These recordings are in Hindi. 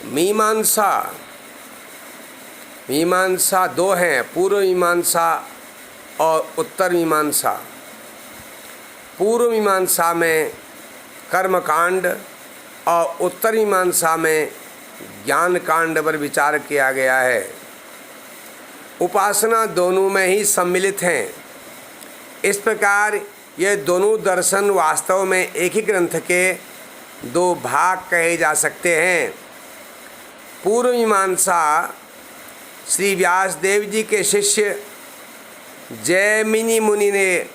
मीमांसा मीमांसा दो हैं, पूर्व मीमांसा और उत्तर मीमांसा। पूर्व मीमांसा में कर्मकांड और उत्तर मीमांसा में ज्ञान कांड पर विचार किया गया है। उपासना दोनों में ही सम्मिलित हैं। इस प्रकार ये दोनों दर्शन वास्तव में एक ही ग्रंथ के दो भाग कहे जा सकते हैं। पूर्व मीमांसा श्री व्यासदेव जी के शिष्य जैमिनी मुनि ने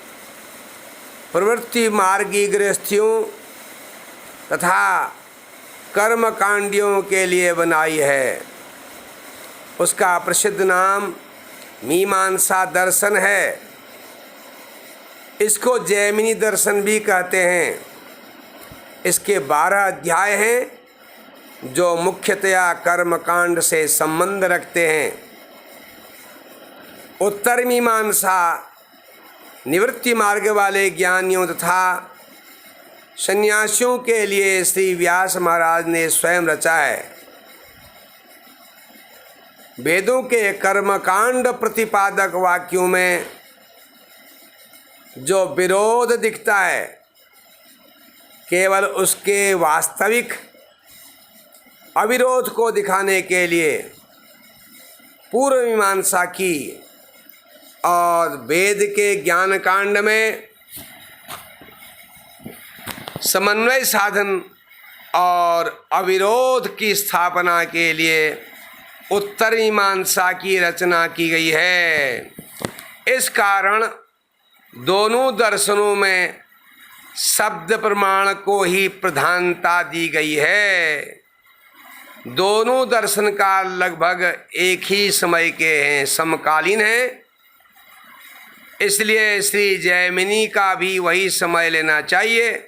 प्रवृत्ति मार्गी गृहस्थियों तथा कर्मकांडियों के लिए बनाई है। उसका प्रसिद्ध नाम मीमांसा दर्शन है। इसको जैमिनी दर्शन भी कहते हैं। इसके 12 अध्याय हैं जो मुख्यतया कर्मकांड से संबंध रखते हैं। उत्तर मीमांसा निवृत्ति मार्ग वाले ज्ञानियों तथा सन्यासियों के लिए श्री व्यास महाराज ने स्वयं रचा है। वेदों के कर्मकांड प्रतिपादक वाक्यों में जो विरोध दिखता है, केवल उसके वास्तविक अविरोध को दिखाने के लिए पूर्व मीमांसा की और वेद के ज्ञान कांड में समन्वय साधन और अविरोध की स्थापना के लिए उत्तर मीमांसा की रचना की गई है। इस कारण दोनों दर्शनों में शब्द प्रमाण को ही प्रधानता दी गई है। दोनों दर्शन काल लगभग एक ही समय के हैं, समकालीन हैं। इसलिए श्री जैमिनी का भी वही समय लेना चाहिए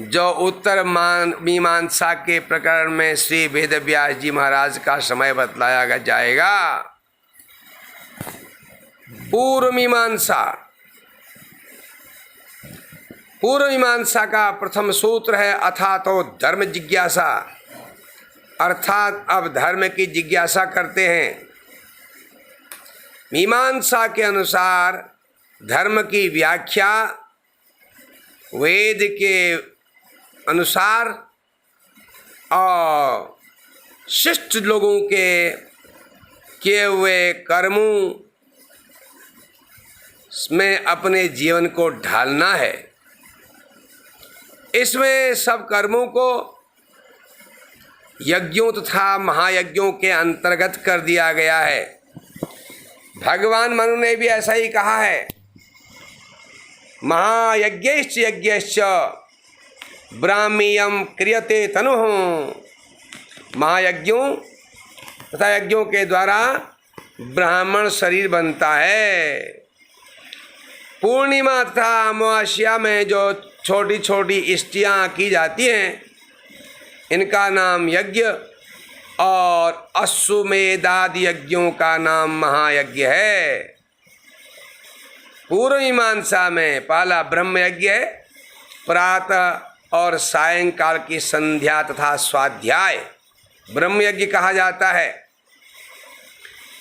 जो उत्तर मीमांसा के प्रकरण में श्री वेदव्यास जी महाराज का समय बतलाया जाएगा। पूर्व मीमांसा का प्रथम सूत्र है अथा तो धर्म जिज्ञासा, अर्थात अब धर्म की जिज्ञासा करते हैं। मीमांसा के अनुसार धर्म की व्याख्या वेद के अनुसार और शिष्ट लोगों के किए हुए कर्मों में अपने जीवन को ढालना है। इसमें सब कर्मों को यज्ञों तथा महायज्ञों के अंतर्गत कर दिया गया है। भगवान मनु ने भी ऐसा ही कहा है, महायज्ञश्च यज्ञश्च ब्राह्मीयम क्रियते तनुः। महायज्ञों तथा यज्ञों के द्वारा ब्राह्मण शरीर बनता है। पूर्णिमा तथा अमावस्या में जो छोटी छोटी इष्टियाँ की जाती हैं, इनका नाम यज्ञ और अश्वमेधादि यज्ञों का नाम महायज्ञ है। पूर्व मीमांसा में पहला ब्रह्म यज्ञ है। प्रातः और सायंकाल की संध्या तथा स्वाध्याय ब्रह्म यज्ञ कहा जाता है।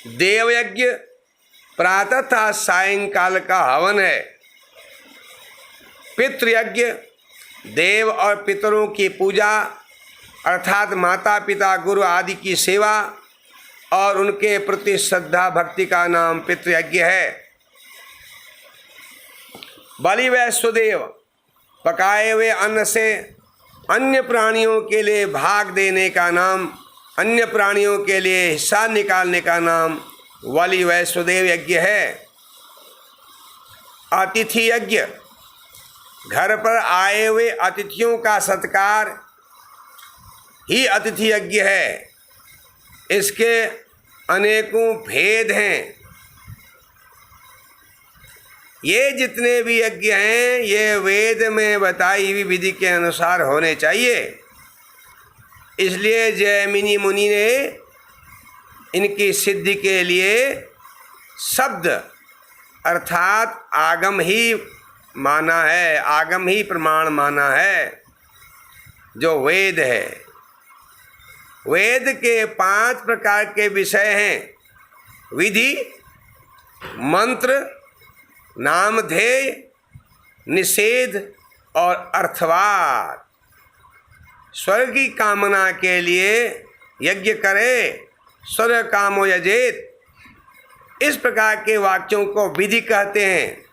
देव यज्ञ प्रातः तथा सायंकाल का हवन है। पितृयज्ञ देव और पितरों की पूजा अर्थात माता पिता गुरु आदि की सेवा और उनके प्रति श्रद्धा भक्ति का नाम पितृयज्ञ है। बलि वैश्वदेव पकाए हुए अन्न से अन्य प्राणियों के लिए भाग देने का नाम, अन्य प्राणियों के लिए हिस्सा निकालने का नाम बलि वैश्वदेव यज्ञ है। अतिथि यज्ञ घर पर आए हुए अतिथियों का सत्कार ही अतिथि यज्ञ है। इसके अनेकों भेद हैं। ये जितने भी यज्ञ हैं ये वेद में बताई हुई विधि के अनुसार होने चाहिए। इसलिए जैमिनी मुनि ने इनकी सिद्धि के लिए शब्द अर्थात आगम ही माना है, आगम ही प्रमाण माना है जो वेद है। वेद के 5 प्रकार के विषय हैं: विधि, मंत्र, नामधेय, निषेध और अर्थवाद। स्वर्ग की कामना के लिए यज्ञ करे, स्वर्ग कामो यजेत, इस प्रकार के वाक्यों को विधि कहते हैं।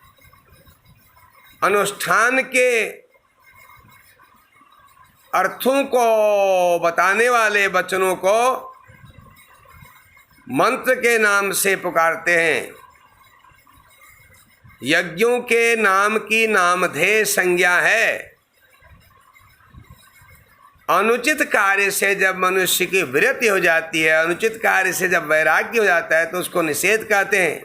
अनुष्ठान के अर्थों को बताने वाले वचनों को मंत्र के नाम से पुकारते हैं। यज्ञों के नाम की नामधेय संज्ञा है। अनुचित कार्य से जब मनुष्य की विरति हो जाती है, अनुचित कार्य से जब वैराग्य हो जाता है, तो उसको निषेध कहते हैं।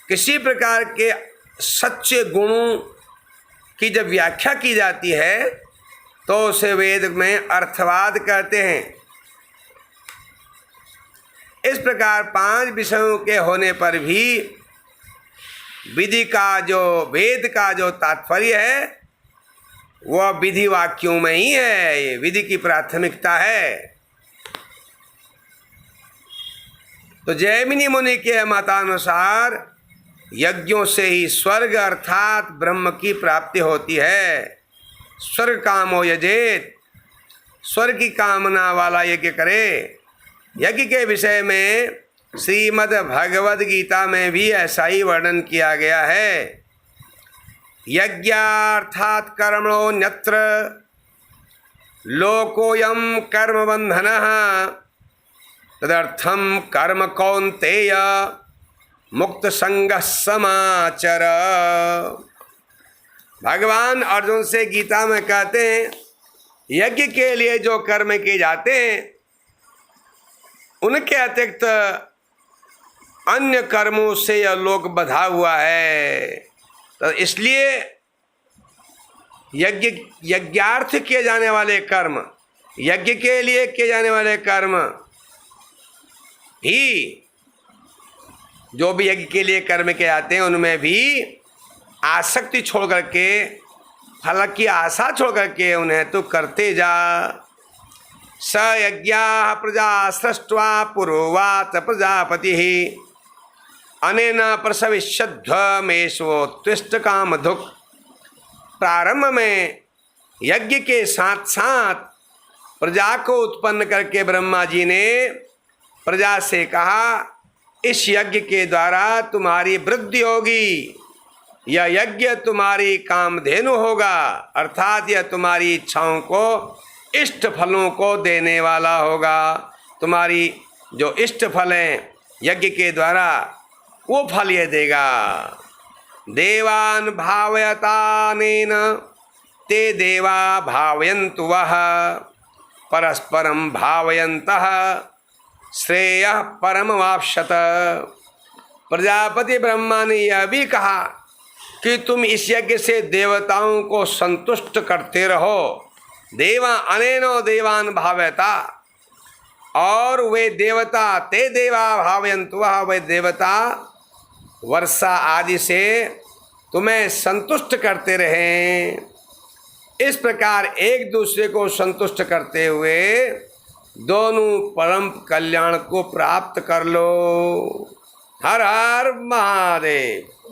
किसी प्रकार के सच्चे गुणों की जब व्याख्या की जाती है तो उसे वेद में अर्थवाद कहते हैं। इस प्रकार 5 विषयों के होने पर भी विधि का वेद का जो तात्पर्य है वह विधि वाक्यों में ही है। ये विधि की प्राथमिकता है। तो जैमिनी मुनि के मतानुसार यज्ञों से ही स्वर्ग अर्थात ब्रह्म की प्राप्ति होती है। स्वर्ग कामो यजेत, स्वर्ग की कामना वाला यज्ञ करे। यज्ञ के विषय में श्रीमद् भगवद गीता में भी ऐसा ही वर्णन किया गया है। यज्ञार्थात् कर्मणोऽन्यत्र लोकोऽयं कर्मबन्धनः तदर्थं कर्म कौन्तेय मुक्त संगः समाचर। भगवान अर्जुन से गीता में कहते हैं, यज्ञ के लिए जो कर्म किए जाते हैं उनके अतिरिक्त अन्य कर्मों से यह लोक बंधा हुआ है। तो इसलिए यज्ञार्थ किए जाने वाले कर्म, यज्ञ के लिए किए जाने वाले कर्म ही, जो भी यज्ञ के लिए कर्म किए जाते हैं उनमें भी आसक्ति छोड़ करके, फल की आशा छोड़ करके उन्हें तो करते जा। स यज्ञाः प्रजा सृष्ट्वा पुरोवाच प्रजापतिः अनेन प्रसविष्यध्वमेष्वोत्तिष्ठ कामधुक्। प्रारंभ में यज्ञ के साथ साथ प्रजा को उत्पन्न करके ब्रह्मा जी ने प्रजा से कहा, इस यज्ञ के द्वारा तुम्हारी वृद्धि होगी, यह यज्ञ तुम्हारी कामधेनु होगा, अर्थात यह तुम्हारी इच्छाओं को, इष्ट फलों को देने वाला होगा। तुम्हारी जो इष्ट फल हैं यज्ञ के द्वारा वो फल ये देगा। देवान भावयतानेन ते देवा भावयन्तु वः परस्परं भावयन्तः श्रेयः परमवाप्स्यत। प्रजापति ब्रह्मा ने यह भी कहा कि तुम इस यज्ञ से देवताओं को संतुष्ट करते रहो। देवा अनेनो देवान भावयता, और वे देवता ते देवा भावयन्तु वः, वे देवता वर्षा आदि से तुम्हें संतुष्ट करते रहें। इस प्रकार एक दूसरे को संतुष्ट करते हुए दोनों परम कल्याण को प्राप्त कर लो। हर हर महादेव।